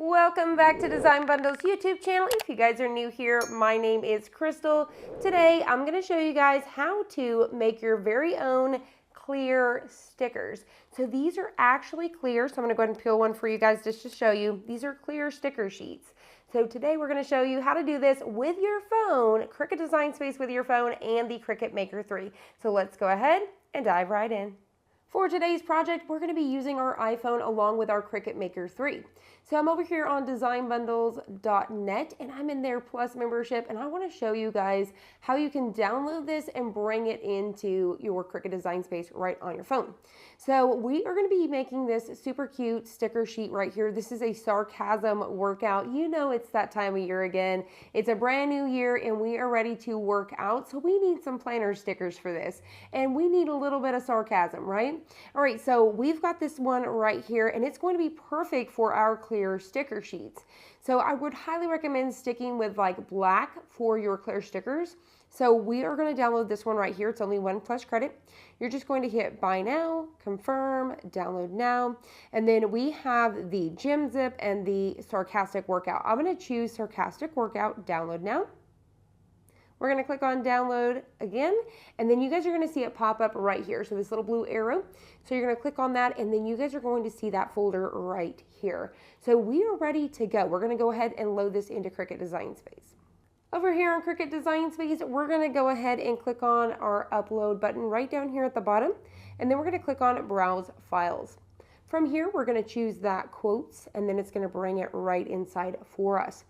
Welcome back to Design Bundles YouTube channel. If you guys are new here, my name is Crystal. Today I'm going to show you guys how to make your very own clear stickers. So these are actually clear, so I'm going to go ahead and peel one for you guys just to show you. These are clear sticker sheets. So today we're going to show you how to do this with your phone, Cricut Design Space with your phone, and the Cricut Maker 3. So let's go ahead and dive right in. For today's project, we're going to be using our iPhone along with our Cricut Maker 3. So I'm over here on designbundles.net and I'm in their Plus membership, and I want to show you guys how you can download this and bring it into your Cricut Design Space right on your phone. So we are going to be making this super cute sticker sheet right here. This is a sarcasm workout. You know it's that time of year again. It's a brand new year and we are ready to work out. So we need some planner stickers for this, and we need a little bit of sarcasm, right? All right, so we've got this one right here, and it's going to be perfect for our clear sticker sheets. So I would highly recommend sticking with like black for your clear stickers. So we are going to download this one right here. It's only $1+ credit. You're just going to hit buy now, confirm, download now, and then we have the Gem Zip and the sarcastic workout. I'm going to choose sarcastic workout, download now. We're going to click on download again, and then you guys are going to see it pop up right here. So this little blue arrow. So you're going to click on that, and then you guys are going to see that folder right here. So we are ready to go. We're going to go ahead and load this into Cricut Design Space. Over here on Cricut Design Space, we're going to go ahead and click on our upload button right down here at the bottom, and then we're going to click on browse files. From here, we're going to choose that quotes, and then it's going to bring it right inside for us.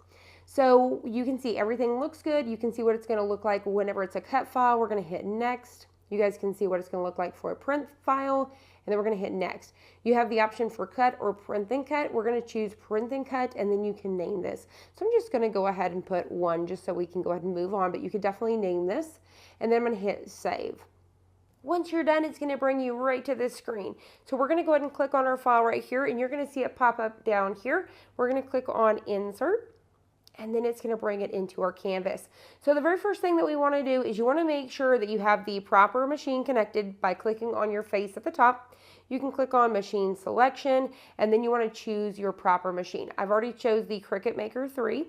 So you can see everything looks good. You can see what it's going to look like whenever it's a cut file. We're going to hit next. You guys can see what it's going to look like for a print file, and then we're going to hit next. You have the option for cut or print and cut. We're going to choose print and cut, and then you can name this. So I'm just going to go ahead and put 1 just so we can go ahead and move on, but you could definitely name this, and then I'm going to hit save. Once you're done, it's going to bring you right to this screen. So we're going to go ahead and click on our file right here, and you're going to see it pop up down here. We're going to click on insert, and then it's going to bring it into our canvas. So the very first thing that we want to do is you want to make sure that you have the proper machine connected by clicking on your face at the top. You can click on machine selection, and then you want to choose your proper machine. I've already chose the Cricut Maker 3.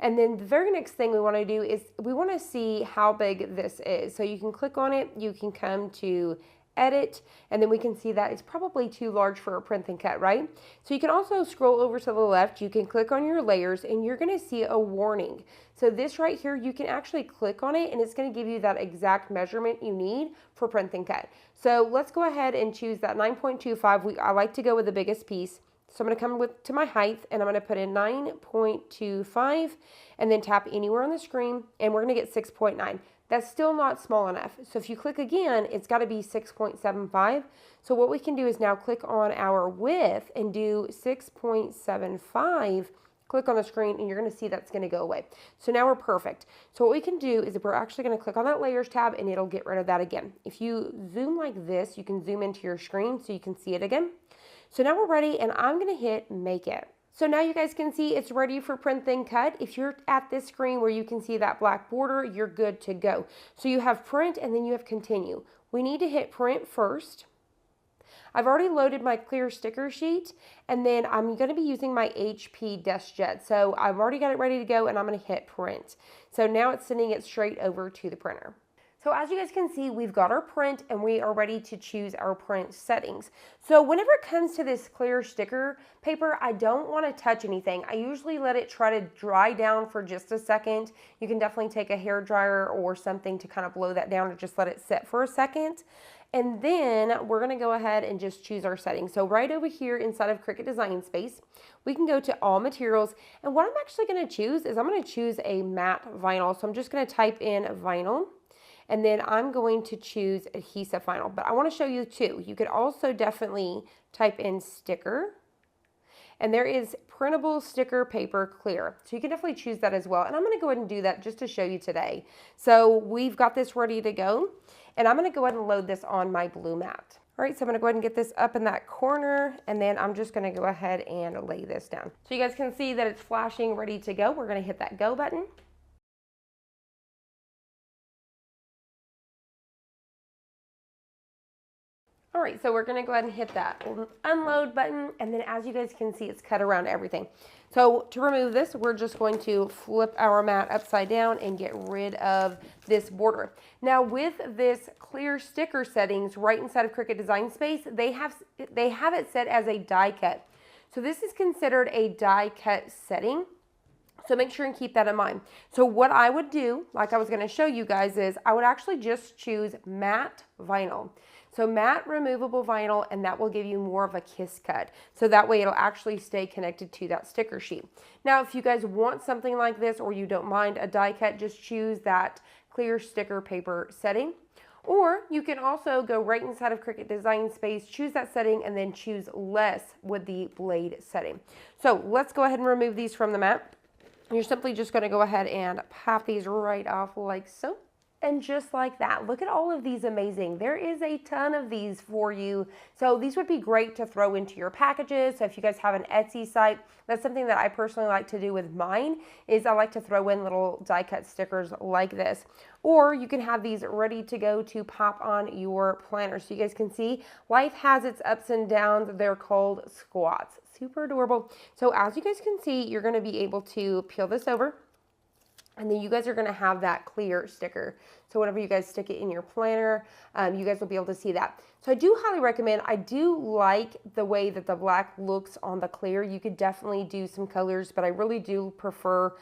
And then the very next thing we want to do is we want to see how big this is. So you can click on it, you can come to edit, and then we can see that it's probably too large for a print and cut, right? So you can also scroll over to the left, you can click on your layers, and you're going to see a warning. So this right here, you can actually click on it, and it's going to give you that exact measurement you need for print and cut. So let's go ahead and choose that 9.25. I like to go with the biggest piece. So I'm going to come to my height, and I'm going to put in 9.25 and then tap anywhere on the screen, and we're going to get 6.9. That's still not small enough. So if you click again, it's got to be 6.75. So what we can do is now click on our width and do 6.75. Click on the screen, and you're going to see that's going to go away. So now we're perfect. So what we can do is we're actually going to click on that layers tab, and it'll get rid of that again. If you zoom like this, you can zoom into your screen so you can see it again. So now we're ready, and I'm going to hit make it. So now you guys can see it's ready for print and cut. If you're at this screen where you can see that black border, you're good to go. So you have print, and then you have continue. We need to hit print first. I've already loaded my clear sticker sheet, and then I'm going to be using my HP DeskJet. So I've already got it ready to go, and I'm going to hit print. So now it's sending it straight over to the printer. So as you guys can see, we've got our print, and we are ready to choose our print settings. So whenever it comes to this clear sticker paper, I don't want to touch anything. I usually let it try to dry down for just a second. You can definitely take a hair dryer or something to kind of blow that down, or just let it sit for a second. And then we're going to go ahead and just choose our settings. So right over here inside of Cricut Design Space, we can go to all materials. And what I'm actually going to choose is I'm going to choose a matte vinyl. So I'm just going to type in vinyl. And then I'm going to choose adhesive vinyl, but I want to show you two. You could also definitely type in sticker, and there is printable sticker paper clear. So you can definitely choose that as well. And I'm going to go ahead and do that just to show you today. So we've got this ready to go, and I'm going to go ahead and load this on my blue mat. All right, so I'm going to go ahead and get this up in that corner, and then I'm just going to go ahead and lay this down. So you guys can see that it's flashing ready to go. We're going to hit that go button. All right, so we're gonna go ahead and hit that unload button, and then as you guys can see, it's cut around everything. So to remove this, we're just going to flip our mat upside down and get rid of this border. Now with this clear sticker settings right inside of Cricut Design Space, they have it set as a die cut. So this is considered a die cut setting. So make sure and keep that in mind. So what I would do, like I was going to show you guys, is I would actually just choose matte vinyl. So matte removable vinyl, and that will give you more of a kiss cut. So that way it'll actually stay connected to that sticker sheet. Now, if you guys want something like this, or you don't mind a die cut, just choose that clear sticker paper setting. Or you can also go right inside of Cricut Design Space, choose that setting, and then choose less with the blade setting. So let's go ahead and remove these from the mat. You're simply just going to go ahead and pop these right off like so. And just like that, look at all of these amazing. There is a ton of these for you. So these would be great to throw into your packages. So if you guys have an Etsy site, that's something that I personally like to do with mine, is I like to throw in little die cut stickers like this. Or you can have these ready to go to pop on your planner. So you guys can see life has its ups and downs. They're called squats. Super adorable. So as you guys can see, you're going to be able to peel this over. And then you guys are going to have that clear sticker. So whenever you guys stick it in your planner, you guys will be able to see that. So I do highly recommend, I do like the way that the black looks on the clear. You could definitely do some colors, but I really do prefer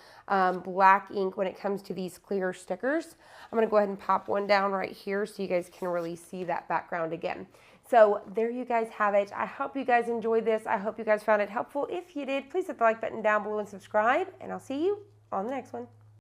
black ink when it comes to these clear stickers. I'm going to go ahead and pop one down right here so you guys can really see that background again. So there you guys have it. I hope you guys enjoyed this. I hope you guys found it helpful. If you did, please hit the like button down below and subscribe, and I'll see you on the next one.